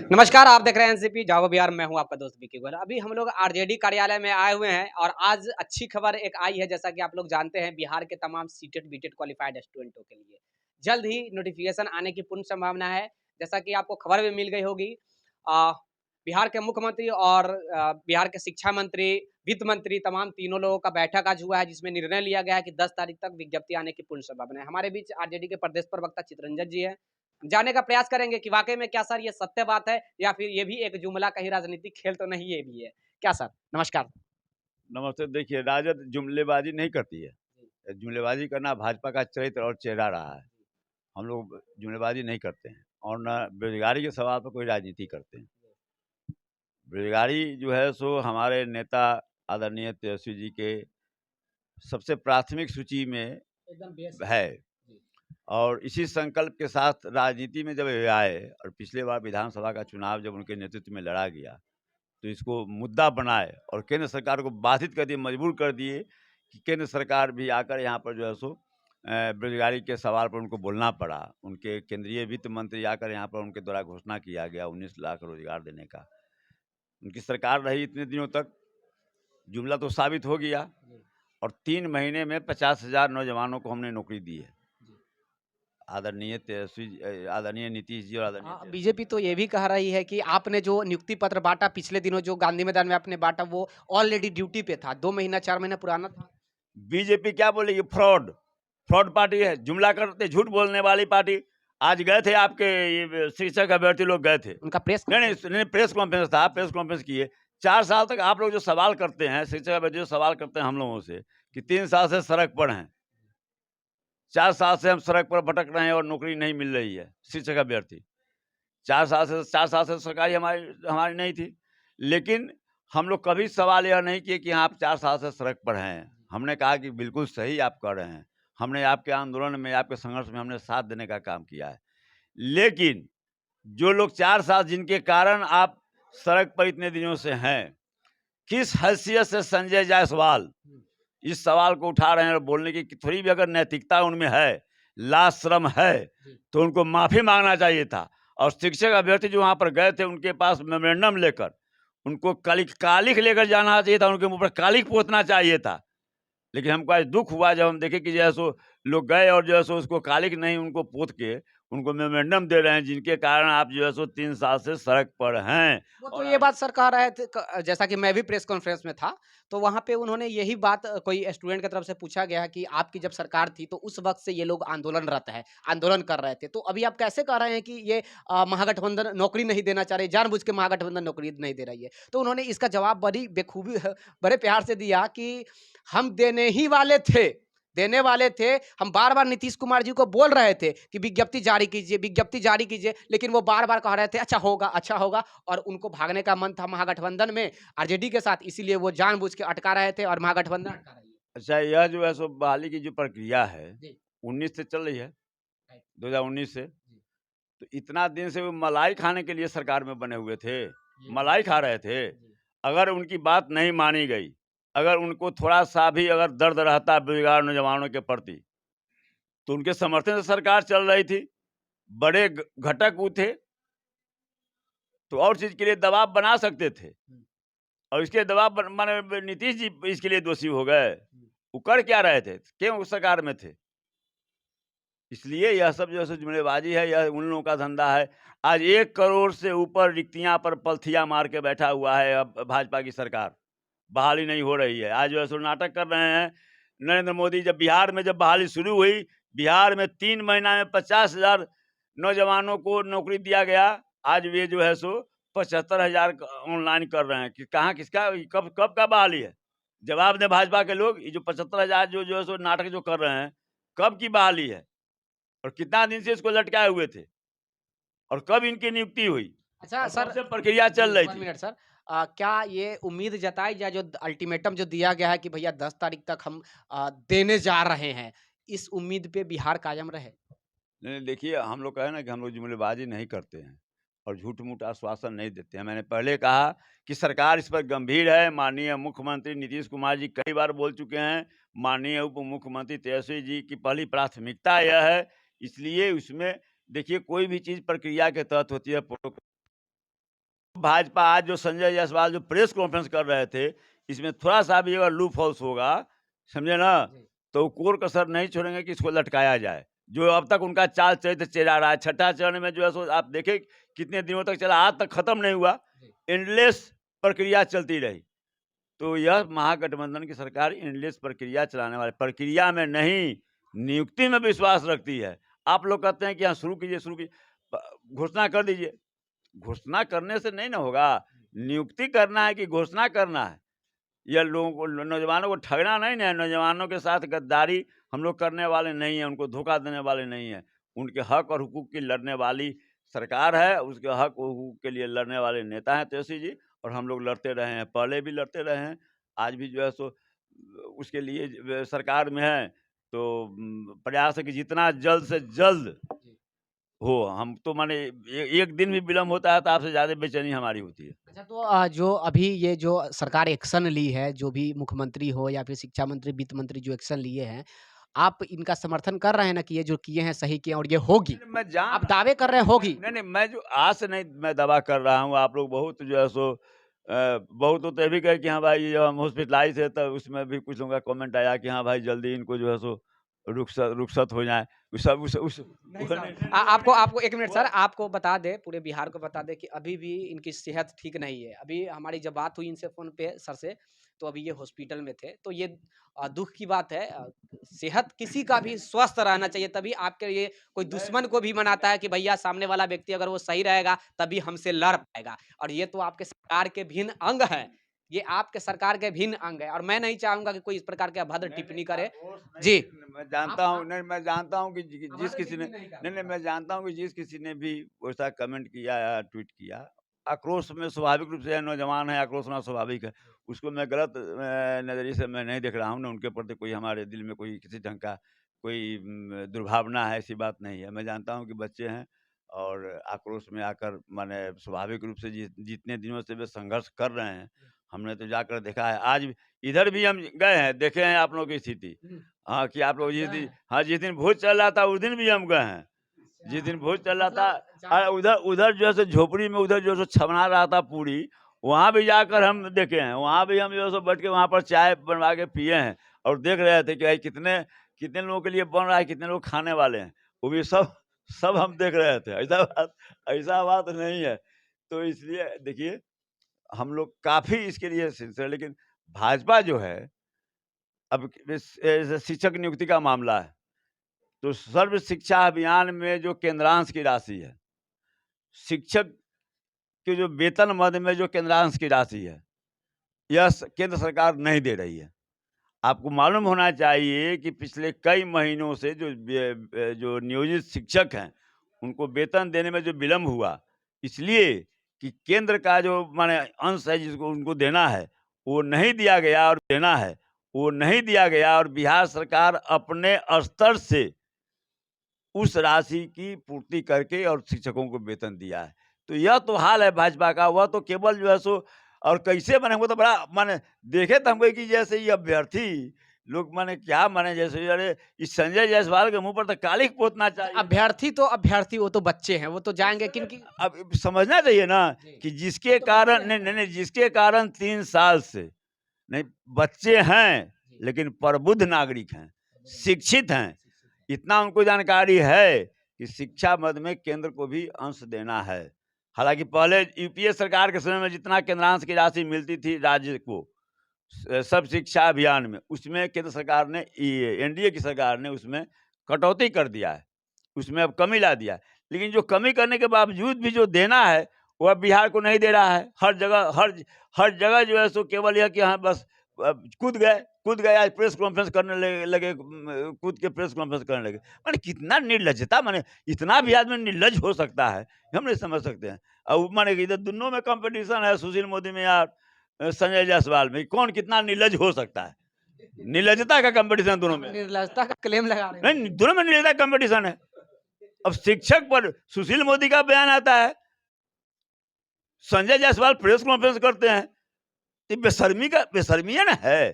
नमस्कार, आप देख रहे हैं एनसीपी जागो बिहार। मैं हूं आपका दोस्त विकी गोयल। अभी हम लोग आरजेडी कार्यालय में आए हुए हैं और आज अच्छी खबर एक आई है। जैसा कि आप लोग जानते हैं, बिहार के तमाम सीटेड बीटेड क्वालिफाइड स्टूडेंटों के लिए जल्द ही नोटिफिकेशन आने की पूर्ण संभावना है। जैसा कि आपको खबर भी मिल गई होगी, अ, बिहार के मुख्यमंत्री और बिहार के शिक्षा मंत्री, वित्त मंत्री, तमाम तीनों लोगों का बैठक आज हुआ है, जिसमें निर्णय लिया गया है कि 10 तारीख तक विज्ञप्ति आने की पूर्ण संभावना है। हमारे बीच आरजेडी के प्रदेश प्रवक्ता चितरंजन जी हैं। जानने का प्रयास करेंगे कि वाकई में क्या सर ये सत्य बात है या फिर ये भी एक जुमला कहीं राजनीतिक खेल तो नहीं ये भी है? क्या सर? नमस्कार। नमस्ते। देखिए, राजद जुमलेबाजी नहीं करती है। जुमलेबाजी करना भाजपा का चरित्र और चेहरा रहा है। हम लोग जुमलेबाजी नहीं करते हैं और न बेरोजगारी के सवाल पर कोई राजनीति करते हैं। बेरोजगारी जो है सो हमारे नेता आदरणीय तेजस्वी जी के सबसे प्राथमिक सूची में एकदम बेस है जी। और इसी संकल्प के साथ राजनीति में जब ये आए और पिछले बार विधानसभा का चुनाव जब उनके नेतृत्व में लड़ा गया, तो इसको मुद्दा बनाए और केंद्र सरकार को बाधित कर दिए, मजबूर कर दिए कि केंद्र सरकार भी आकर यहाँ पर जो है सो बेरोजगारी के सवाल पर उनको बोलना पड़ा। उनके केंद्रीय वित्त मंत्री आकर यहाँ पर उनके द्वारा घोषणा किया गया 19 लाख रोजगार देने का। उनकी सरकार रही इतने दिनों तक, जुमला तो साबित हो गया और 3 महीने में 50,000 नौजवानों को हमने नौकरी दी है। आदरणीय नीतीश जी और आदरणीय बीजेपी तो ये भी कह रही है कि आपने जो नियुक्ति पत्र बांटा पिछले दिनों, जो गांधी मैदान में आपने बांटा, वो ऑलरेडी ड्यूटी पे था। 2 महीना 4 महीना पुराना था। बीजेपी क्या बोलेगी? फ्रॉड फ्रॉड पार्टी है, जुमला करते, झूठ बोलने वाली पार्टी। आज गए थे आपके ये शिक्षक अभ्यर्थी लोग गए थे। उनका प्रेस नहीं, प्रेस कॉन्फ्रेंस था, प्रेस कॉन्फ्रेंस किए। 4 साल तक आप लोग जो सवाल करते हैं, शिक्षक अभ्यर्थी जो सवाल करते हैं हम लोगों से कि 3 साल से सड़क पर हैं, 4 साल से हम सड़क पर भटक रहे हैं और नौकरी नहीं मिल रही है। शिक्षक अभ्यर्थी 4 साल से सरकारी हमारी हमारी नहीं थी, लेकिन हम लोग कभी सवाल यह नहीं किए कि हाँ, आप 4 साल से सड़क पर हैं। हमने कहा कि बिल्कुल सही आप कर रहे हैं। हमने आपके आंदोलन में, आपके संघर्ष में हमने साथ देने का काम किया है। लेकिन जो लोग 4 साल जिनके कारण आप सड़क पर इतने दिनों से हैं, किस हैसियत से संजय जायसवाल इस सवाल को उठा रहे हैं और बोलने की थोड़ी भी अगर नैतिकता उनमें है, लाज शर्म है, तो उनको माफ़ी मांगना चाहिए था। और शिक्षक अभ्यर्थी जो वहाँ पर गए थे, उनके पास मेमोरेंडम लेकर उनको कालिख लेकर जाना चाहिए था, उनके मुँह पर कालिख पोतना चाहिए था। लेकिन हमको आज दुःख हुआ जब हम देखे कि जो है सो लोग गए और जो है सो उसको कालिख नहीं, उनको पोत के उनको मेमोरेंडम दे रहे हैं, जिनके कारण आप जो है सो 3 साल से सड़क पर हैं। वो तो और ये बात सर कह रहे थे, जैसा कि मैं भी प्रेस कॉन्फ्रेंस में था, तो वहाँ पे उन्होंने यही बात, कोई स्टूडेंट की तरफ से पूछा गया कि आपकी जब सरकार थी तो उस वक़्त से ये लोग आंदोलनरत है, आंदोलन कर रहे थे। तो अभी आप कैसे कह रहे हैं कि ये महागठबंधन नौकरी नहीं देना चाह रही, जानबूझ के महागठबंधन नौकरी नहीं दे रही है? तो उन्होंने इसका जवाब बड़ी बेखूबी बड़े प्यार से दिया कि हम देने ही वाले थे, देने वाले थे। हम बार-बार नीतीश कुमार जी को बोल रहे थे कि विज्ञप्ति जारी कीजिए, विज्ञप्ति जारी कीजिए, लेकिन वो बार-बार कह रहे थे अच्छा होगा, और उनको भागने का मन था महागठबंधन में आरजेडी के साथ, इसीलिए वो जानबूझ के अटका रहे थे और महागठबंधन अटका रही है। अच्छा, यह जो है सो बहाली की जो प्रक्रिया है, जी, 19 से चल रही है, राइट। 2019 से। जी, तो इतना दिन से वो मलाई खाने के लिए सरकार में बने हुए थे, ये भी मलाई खा रहे थे। जी, अगर उनकी बात नहीं मानी गई, अगर उनको थोड़ा-सा भी अगर दर्द रहता बेरोज़गार नौजवानों के प्रति, तो उनके समर्थन से सरकार चल रही थी। बड़े घटक वो थे, तो और चीज़ के लिए दबाव बना सकते थे हुँ, और इसके दबाव माने नीतीश जी इसके लिए दोषी हो गए। हुँ। वो कर क्या रहे थे? क्यों उस सरकार में थे? इसलिए यह सब जो है सो जुमलेबाजी है, यह उन लोगों का धंधा है। आज 1 करोड़ से ऊपर रिक्तियाँ पर पलथियाँ मार के बैठा हुआ है अब भाजपा की सरकार। बहाली नहीं हो रही है। आज जो है सो नाटक कर रहे हैं। नरेंद्र मोदी जब बिहार में जब बहाली शुरू हुई, बिहार में 3 महीना में 50,000 नौजवानों को नौकरी दिया गया। आज वे जो है सो 75,000 ऑनलाइन कर रहे हैं कि कहाँ किसका कब कब का बहाली है? जवाब दें भाजपा के लोग, ये जो 75,000 जो है सो नाटक जो कर रहे हैं, कब की बहाली है? और कितना दिन से इसको लटकाए हुए थे और कब इनकी नियुक्ति हुई अच्छा और सर, कब से प्रक्रिया जी, चल रही 1 थी। Minute sir. क्या ये उम्मीद जताई जाए, जो अल्टीमेटम जो दिया गया है कि भैया 10 तारीख तक हम देने जा रहे हैं, इस उम्मीद पे बिहार कायम रहे? नहीं, देखिए, हम लोग कहे ना कि हम लोग जुमलेबाजी नहीं करते हैं और झूठ-मूठ आश्वासन नहीं देते हैं। मैंने पहले कहा कि सरकार इस पर गंभीर है। माननीय मुख्यमंत्री नीतीश कुमार जी कई बार बोल चुके हैं। माननीय उप मुख्यमंत्री तेजस्वी जी की पहली प्राथमिकता यह है, इसलिए उसमें देखिए कोई भी चीज़ प्रक्रिया के तहत होती है। भाजपा आज जो संजय जायसवाल जो प्रेस कॉन्फ्रेंस कर रहे थे, इसमें थोड़ा-सा भी अगर लूप होल्स होगा, समझे ना? जी। तो वो कोर कसर नहीं छोड़ेंगे कि इसको लटकाया जाए। जो अब तक उनका चाल चरित्र चला रहा है, छठा चरण में जो है सो आप देखें कितने दिनों तक चला, आज तक खत्म नहीं हुआ। जी। एंडलेस प्रक्रिया चलती रही। तो यह महागठबंधन की सरकार एंडलेस प्रक्रिया चलाने वाले, प्रक्रिया में नहीं, नियुक्ति में विश्वास रखती है। आप लोग कहते हैं कि हाँ, शुरू कीजिए, शुरू कीजिए। घोषणा कर दीजिए। घोषणा करने से नहीं ना होगा, नियुक्ति करना है कि घोषणा करना है। यह लोगों को, नौजवानों को ठगना नहीं ना है, नौजवानों के साथ गद्दारी हम लोग करने वाले नहीं हैं, उनको धोखा देने वाले नहीं हैं। उनके हक और हुकूक की लड़ने वाली सरकार है, उसके हक और हुकूक के लिए लड़ने वाले नेता हैं तेजस्वी जी, और हम लोग लड़ते रहे हैं, पहले भी लड़ते रहे हैं, आज भी जो है सो उसके लिए सरकार में हैं। तो प्रयास है कि जितना जल्द से जल्द जी। हो, हम तो माने एक दिन भी विलम्ब होता है तो आपसे ज़्यादा बेचैनी हमारी होती है। अच्छा, तो जो अभी ये जो सरकार एक्शन ली है, जो भी मुख्यमंत्री हो या फिर शिक्षा मंत्री, वित्त मंत्री जो एक्शन लिए हैं, आप इनका समर्थन कर रहे हैं ना कि ये जो किए हैं सही किए हैं और ये होगी? नहीं, मैं जान आप दावे कर रहे हैं होगी? नहीं, नहीं, मैं जो आज से नहीं मैं दावा कर रहा हूँ, आप लोग बहुत जो है सो बहुत तो ये भी कहे कि हाँ भाई, जब हम हॉस्पिटलाइज़ थे तब उसमें भी कुछ लोगों का कमेंट आया कि हाँ भाई, जल्दी इनको जो है सो रुखसत हो जाए। उस सब उस नहीं वो सर। नहीं, नहीं, आपको नहीं, आपको 1 मिनट वो सर, आपको बता दें, पूरे बिहार को बता दें कि अभी भी इनकी सेहत ठीक नहीं है। अभी हमारी जब बात हुई इनसे फ़ोन पे सर से, तो अभी ये हॉस्पिटल में थे। तो ये दुःख की बात है, सेहत किसी का भी स्वस्थ रहना चाहिए, तभी आपके ये कोई दुश्मन को भी मनाता है कि भैया सामने वाला व्यक्ति अगर वो सही रहेगा, तभी हमसे लड़ पाएगा। और ये तो आपके सरकार के भिन्न अंग हैं। ये आपके सरकार के भिन्न अंग है और मैं नहीं चाहूँगा कि कोई इस प्रकार के अभद्र नहीं, नहीं, टिप्पणी करे। आक्रोश नहीं, जी। मैं जानता हूँ, नहीं, मैं जानता हूँ कि जिस अभद्र किसी ने टिप्पणी नहीं नहीं, नहीं, करना। मैं जानता हूँ कि जिस किसी ने भी वैसा कमेंट किया या ट्वीट किया, आक्रोश में स्वाभाविक रूप से नौजवान है, आक्रोश होना स्वाभाविक है। उसको मैं गलत नज़रिए से मैं नहीं देख रहा हूँ, ना उनके प्रति कोई हमारे दिल में कोई किसी ढंग का कोई दुर्भावना है, ऐसी बात नहीं है। मैं जानता हूँ कि बच्चे हैं और आक्रोश में आकर माने स्वाभाविक रूप से जितने दिनों से वे संघर्ष कर रहे हैं, हमने तो जाकर देखा है। आज इधर भी हम गए हैं, देखे हैं आप लोगों की स्थिति। हुँ। हाँ, कि आप लोग जिस गए दिन, हैं। हाँ, जिस दिन भोज चल रहा था उस दिन भी हम गए हैं। जिस अच्छा, दिन भोज चल रहा था, मतलब जा उधर उधर जो है सो झोपड़ी में उधर जो है सो छमना रहा था पूड़ी, वहाँ भी जाकर हम देखे हैं। वहाँ भी हम जो है सो बैठ के वहाँ पर चाय बनवा के पिए हैं और देख रहे थे कि भाई कितने कितने लोगों के लिए बन रहा है, कितने लोग खाने वाले हैं। वो भी सब सब हम देख रहे थे। ऐसा बात नहीं है। तो इसलिए देखिए, हम लोग काफ़ी इसके लिए सिंसियर, लेकिन भाजपा जो है, अब शिक्षक नियुक्ति का मामला है, तो सर्व शिक्षा अभियान में जो केंद्रांश की राशि है, शिक्षक के जो वेतन मद में जो केंद्रांश की राशि है, यह केंद्र सरकार नहीं दे रही है। आपको मालूम होना चाहिए कि पिछले कई महीनों से जो नियोजित शिक्षक हैं, उनको वेतन देने में जो विलम्ब हुआ, इसलिए कि केंद्र का जो माने अंश है जिसको उनको देना है, वो नहीं दिया गया, और देना है, वो नहीं दिया गया, और बिहार सरकार अपने स्तर से उस राशि की पूर्ति करके और शिक्षकों को वेतन दिया है। तो यह तो हाल है भाजपा का, वह तो केवल जो है सो, और कैसे माने, वो तो बड़ा माने देखे तो हमको कि जैसे ये अभ्यर्थी लोग माने क्या माने, जैसे अरे इस संजय जायसवाल के मुँह पर तो कालिख पोतना चाहिए था। अभ्यर्थी, वो तो बच्चे हैं, वो तो जाएँगे किनकी। अब समझना चाहिए ना जी। कि वो जिसके तो बच्चे कारण हैं नहीं, ना। नहीं, नहीं, जिसके कारण 3 साल से नहीं, बच्चे हैं, जी। लेकिन प्रबुद्ध नागरिक हैं, शिक्षित हैं। शिक्षित हैं। इतना उनको जानकारी है कि शिक्षा मद में केंद्र को भी अंश देना है। हालाँकि पहले यूपीए सरकार के समय में जितना केंद्रांश की राशि मिलती थी राज्य को, सब शिक्षा अभियान में, उसमें केंद्र सरकार ने, ये एनडीए की सरकार ने उसमें कटौती कर दिया है। उसमें अब कमी ला दिया है। लेकिन जो कमी करने के बावजूद भी जो देना है, वह बिहार को नहीं दे रहा है। हर जगह जो है सो केवल यह कि हाँ बस कूद गए, आज प्रेस कॉन्फ्रेंस करने लगे, कूद के प्रेस कॉन्फ्रेंस करने लगे। माने कितना निर्लज्जता, माने इतना भी आदमी निर्लज्ज हो सकता है, हम नहीं समझ सकते हैं। अब माने कि इधर दोनों में कॉम्पिटिशन है, सुशील मोदी में या संजय जायसवाल में, कौन कितना निर्लज्ज हो सकता है। निर्लज्जता का कॉम्पिटिशन दोनों आप में। निर्लजता का क्लेम लगा रहे हैं नहीं, मुझे। दोनों में निर्लज्जता कॉम्पिटिशन है। अब शिक्षक पर सुशील मोदी का बयान आता है, संजय जायसवाल प्रेस कॉन्फ्रेंस करते हैं, तो बेशर्मी है ना है।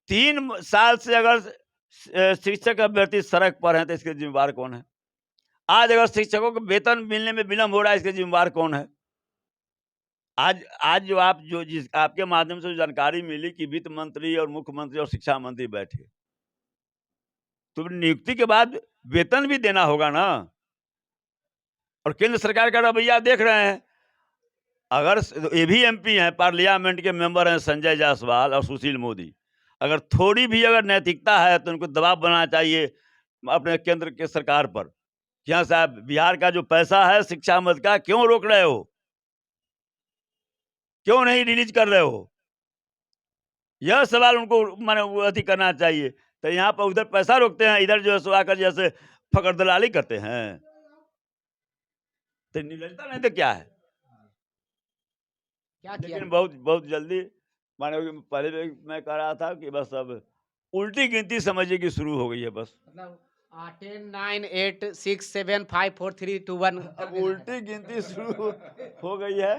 3 साल से अगर शिक्षक अभ्यर्थी सड़क पर हैं, तो इसके जिम्मेवार कौन है? आज अगर शिक्षकों को वेतन मिलने में विलम्ब हो रहा है, इसके जिम्मेवार कौन है? आज आज जो आप जो जिस आपके माध्यम से जो जानकारी मिली कि वित्त मंत्री और मुख्यमंत्री और शिक्षा मंत्री बैठे, तो नियुक्ति के बाद वेतन भी देना होगा ना। और केंद्र सरकार का रवैया देख रहे हैं। अगर ये भी एमपी हैं, पार्लियामेंट के मेंबर हैं संजय जायसवाल और सुशील मोदी। अगर थोड़ी भी अगर नैतिकता है तो उनको दबाव बनाना चाहिए अपने केंद्र के सरकार पर कि हाँ साहब, बिहार का जो पैसा है शिक्षा मद का क्यों रोक रहे हो, क्यों नहीं रिलीज कर रहे हो। यह सवाल उनको माने वो अथी करना चाहिए। तो यहाँ पर उधर पैसा रोकते हैं, इधर जो है सो आकर जैसे फकर दलाली करते हैं। तो निर्लजता नहीं तो क्या है। क्या किया लेकिन है? बहुत बहुत जल्दी माने पहले भी मैं कह रहा था कि बस अब उल्टी गिनती समझिए कि शुरू हो गई है बस। मतलब 10 9 8 6 7 5 4 3 2 1 कर अब देना है। उल्टी गिनती शुरू हो गई है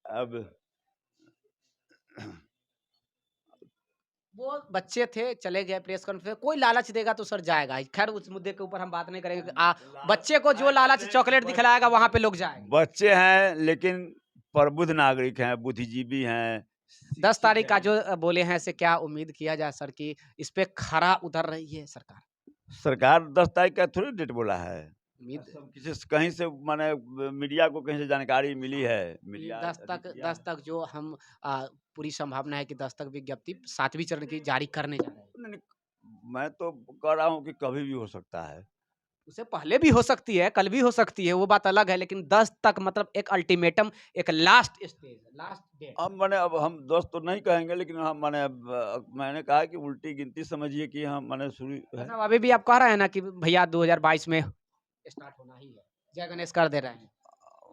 अब। वो बच्चे थे, चले गए प्रेस कॉन्फ्रेंस, कोई लालच देगा तो सर जाएगा ही। खैर उस मुद्दे के ऊपर हम बात नहीं करेंगे कि बच्चे को जो लालच चॉकलेट दिखलाएगा वहाँ पे लोग जाएँगे। बच्चे हैं लेकिन प्रबुद्ध नागरिक हैं, बुद्धिजीवी हैं, 10 शिक्षित तारीख का हैं। जो बोले हैं ऐसे क्या उम्मीद किया जाए सर कि इस पे खरा उतर रही है सरकार? सरकार 10 तारीख का थोड़ी डेट बोला है। उम्मीद सब किसी से कहीं से माने मीडिया को कहीं से जानकारी मिली है। कि मीडिया 10 अथी तक किया 10 है। तक जो हम पूरी संभावना है कि 10 तक विज्ञप्ति 7वीं चरण की जारी करने जा रहे हैं। नहीं, नहीं, मैं तो कह रहा हूँ कि कभी भी हो सकता है। उससे पहले भी हो सकती है, कल भी हो सकती है, वो बात अलग है, लेकिन 10 तक मतलब एक अल्टीमेटम, एक लास्ट स्टेज, लास्ट डेट। अब माने अब हम 10 तो नहीं कहेंगे लेकिन हम माने अब मैंने कहा कि उल्टी गिनती समझिए कि हाँ माने शुरू है। मतलब अभी भी आप कह रहे हैं ना कि भैया 2022 में स्टार्ट होना ही है। जय गणेश कर दे रहे हैं।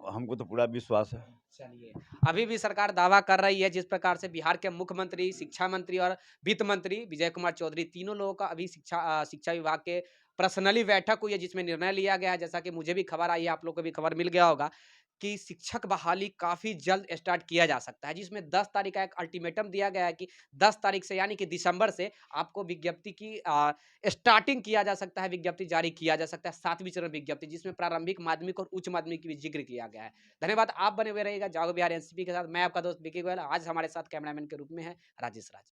हमको तो पूरा विश्वास है। चलिए, अभी भी सरकार दावा कर रही है जिस प्रकार से बिहार के मुख्यमंत्री, शिक्षा मंत्री और वित्त मंत्री विजय कुमार चौधरी तीनों लोगों का अभी शिक्षा विभाग के पर्सनली बैठक हुई है जिसमें निर्णय लिया गया है। जैसा कि मुझे भी खबर आई है, आप लोग को भी खबर मिल गया होगा कि शिक्षक बहाली काफ़ी जल्द स्टार्ट किया जा सकता है, जिसमें 10 तारीख का एक अल्टीमेटम दिया गया है कि 10 तारीख से यानी कि दिसंबर से आपको विज्ञप्ति की स्टार्टिंग किया जा सकता है, विज्ञप्ति जारी किया जा सकता है, 7वीं चरण विज्ञप्ति जिसमें प्रारंभिक माध्यमिक और उच्च माध्यमिक की भी जिक्र किया गया है। धन्यवाद, आप बने हुए रहिएगा जागो बिहार एनसीपी के साथ। मैं आपका दोस्त विकी गोयल, आज हमारे साथ कैमरामैन के रूप में है राजेश राज।